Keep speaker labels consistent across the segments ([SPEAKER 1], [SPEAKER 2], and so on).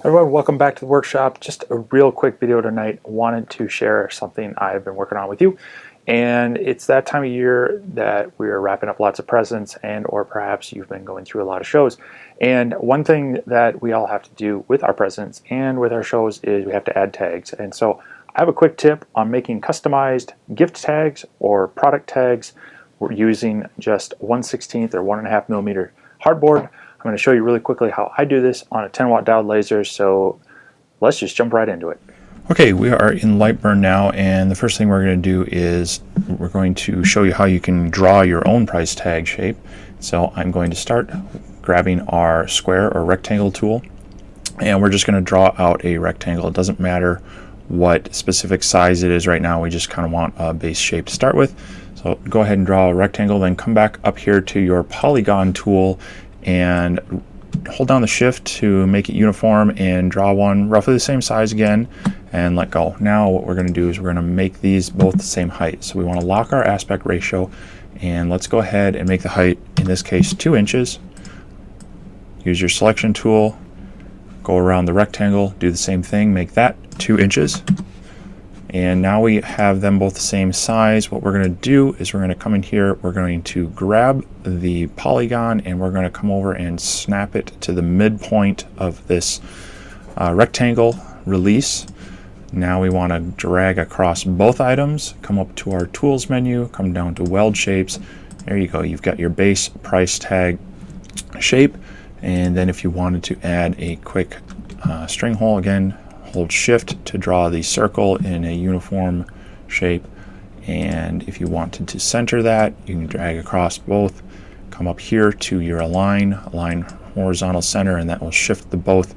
[SPEAKER 1] Everyone, welcome back to the workshop. Just a real quick video tonight. Wanted to share something I've been working on with you. And it's that time of year that we're wrapping up lots of presents, and or perhaps you've been going through a lot of shows. And one thing that we all have to do with our presents and with our shows is we have to add tags. And so I have a quick tip on making customized gift tags or product tags. We're using just 1/16 or 1.5 millimeter hardboard. I'm going to show you really quickly how I do this on a 10-watt diode laser, so let's just jump right into it.
[SPEAKER 2] Okay, we are in Lightburn now, and the first thing we're going to do is we're going to show you how you can draw your own price tag shape. So I'm going to start grabbing our square or rectangle tool, and we're just going to draw out a rectangle. It doesn't matter what specific size it is right now, we just kind of want a base shape to start with. So go ahead and draw a rectangle, then come back up here to your polygon tool and hold down the shift to make it uniform and draw one roughly the same size again and let go. Now what we're going to do is we're going to make these both the same height. So we want to lock our aspect ratio, and let's go ahead and make the height, in this case, 2 inches. Use your selection tool, go around the rectangle, do the same thing, make that 2 inches. And now we have them both the same size. What we're going to do is we're going to come in here, we're going to grab the polygon, and we're going to come over and snap it to the midpoint of this rectangle, release. Now we want to drag across both items, come up to our tools menu, come down to weld shapes. There you go, you've got your base price tag shape. And then if you wanted to add a quick string hole, again, hold shift to draw the circle in a uniform shape. And if you wanted to center that, you can drag across both, come up here to your align horizontal center, and that will shift the both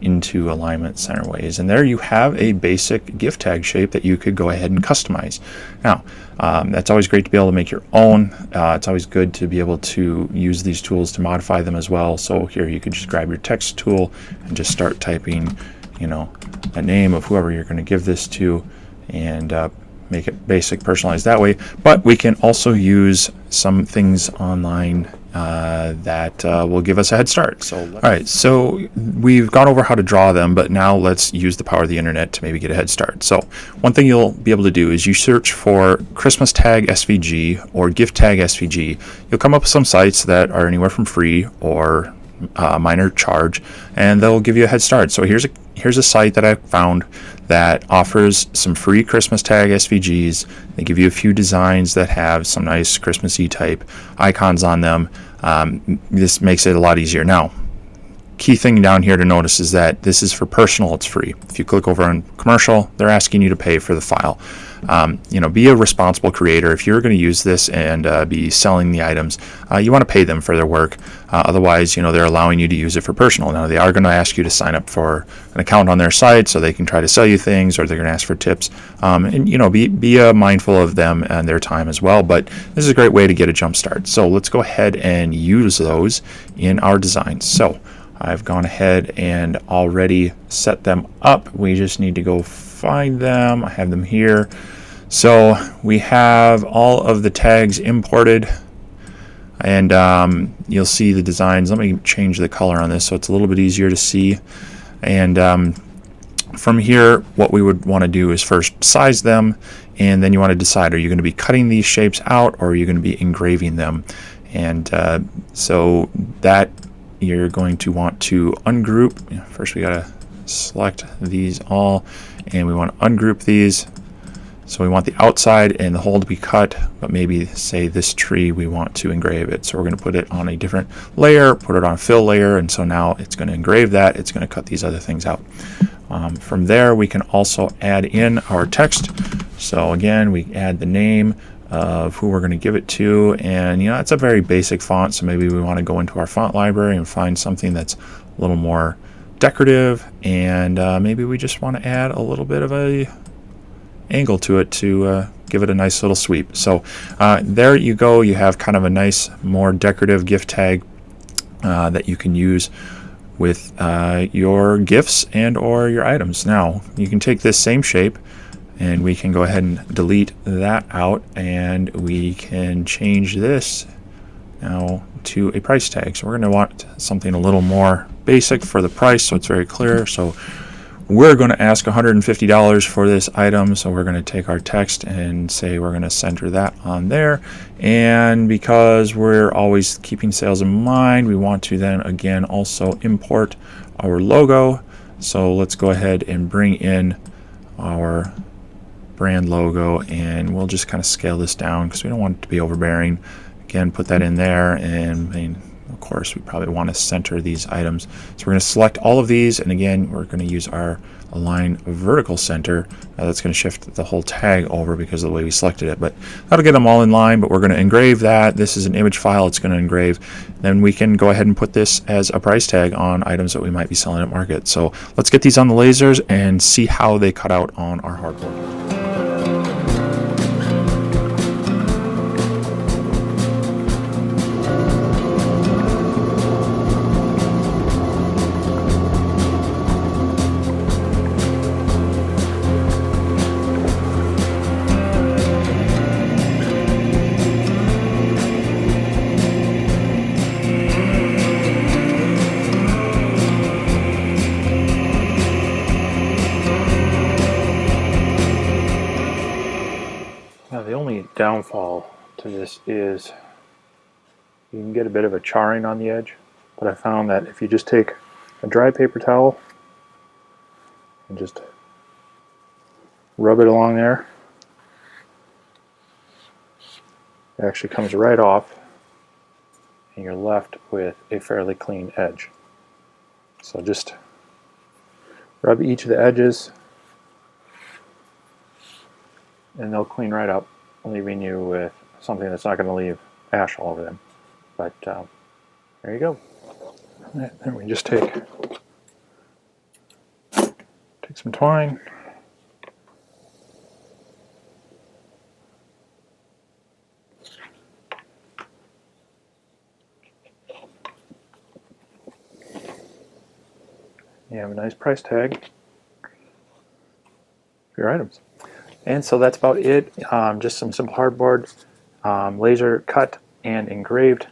[SPEAKER 2] into alignment centerways. And there you have a basic gift tag shape that you could go ahead and customize. Now, that's always great to be able to make your own. It's always good to be able to use these tools to modify them as well. So here you could just grab your text tool and just start typing, you know, a name of whoever you're going to give this to, and make it basic, personalized that way. But we can also use some things online that will give us a head start. So, all right, so we've gone over how to draw them, but now let's use the power of the internet to maybe get a head start. So one thing you'll be able to do is you search for Christmas tag SVG or gift tag SVG. You'll come up with some sites that are anywhere from free or minor charge, and they'll give you a head start. So here's a site that I found that offers some free Christmas tag SVGs. They give you a few designs that have some nice Christmassy type icons on them. This makes it a lot easier. Now, key thing down here to notice is that this is for personal, it's free. If you click over on commercial, they're asking you to pay for the file. Be a responsible creator. If you're going to use this and be selling the items, you want to pay them for their work. Otherwise, they're allowing you to use it for personal. Now, they are going to ask you to sign up for an account on their site so they can try to sell you things, or they're going to ask for tips. Be mindful of them and their time as well. But this is a great way to get a jump start. So let's go ahead and use those in our designs. So I've gone ahead and already set them up. We just need to go find them. I have them here. So we have all of the tags imported, and you'll see the designs. Let me change the color on this so it's a little bit easier to see. And from here, what we would want to do is first size them, and then you want to decide, are you going to be cutting these shapes out, or are you going to be engraving them? And so that you're going to want to ungroup. First we got to select these all, and we want to ungroup these. So we want the outside and the hole to be cut, but maybe say this tree we want to engrave it. So we're going to put it on a different layer, put it on a fill layer, and so now it's going to engrave that. It's going to cut these other things out. From there we can also add in our text. So again, we add the name of who we're going to give it to, and it's a very basic font, so maybe we want to go into our font library and find something that's a little more decorative, and maybe we just want to add a little bit of a angle to it to give it a nice little sweep. So there you go, you have kind of a nice, more decorative gift tag that you can use with your gifts and or your items. Now you can take this same shape, and we can go ahead and delete that out, and we can change this now to a price tag. So we're going to want something a little more basic for the price, so it's very clear. So we're going to ask $150 for this item, so we're going to take our text and say we're going to center that on there. And because we're always keeping sales in mind, we want to then again also import our logo. So let's go ahead and bring in our brand logo, and we'll just kind of scale this down because we don't want it to be overbearing. Again, put that in there, and of course we probably want to center these items. So we're going to select all of these, and again we're going to use our align vertical center. That's going to shift the whole tag over because of the way we selected it, but that'll get them all in line. But we're going to engrave that. This is an image file, it's going to engrave. Then we can go ahead and put this as a price tag on items that we might be selling at market. So let's get these on the lasers and see how they cut out on our hardboard.
[SPEAKER 1] Now the only downfall to this is you can get a bit of a charring on the edge, but I found that if you just take a dry paper towel and just rub it along there, it actually comes right off and you're left with a fairly clean edge. So just rub each of the edges and they'll clean right up, leaving you with something that's not going to leave ash all over them. But there you go. Then we just take some twine, you have a nice price tag for your items. And so that's about it. Just some simple hardboard, laser cut and engraved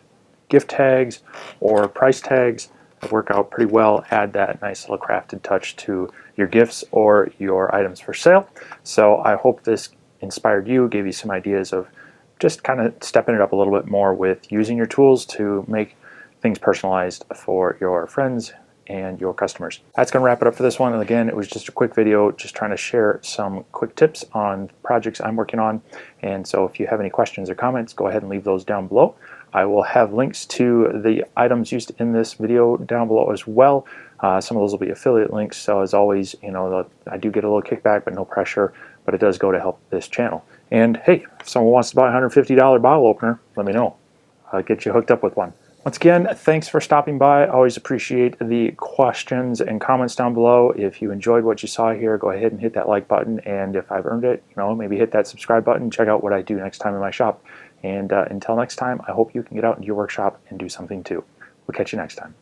[SPEAKER 1] gift tags or price tags that work out pretty well. Add that nice little crafted touch to your gifts or your items for sale. So I hope this inspired you, gave you some ideas of just kind of stepping it up a little bit more with using your tools to make things personalized for your friends and your customers. That's going to wrap it up for this one. And again, it was just a quick video just trying to share some quick tips on projects I'm working on. And so if you have any questions or comments, go ahead and leave those down below. I will have links to the items used in this video down below as well. Some of those will be affiliate links, so as always, you know, I do get a little kickback, but no pressure, but it does go to help this channel. And hey, if someone wants to buy a $150 bottle opener, let me know. I'll get you hooked up with one. Once again, thanks for stopping by. I always appreciate the questions and comments down below. If you enjoyed what you saw here, go ahead and hit that like button, and if I've earned it, you know, maybe hit that subscribe button. Check out what I do next time in my shop. And until next time, I hope you can get out into your workshop and do something too. We'll catch you next time.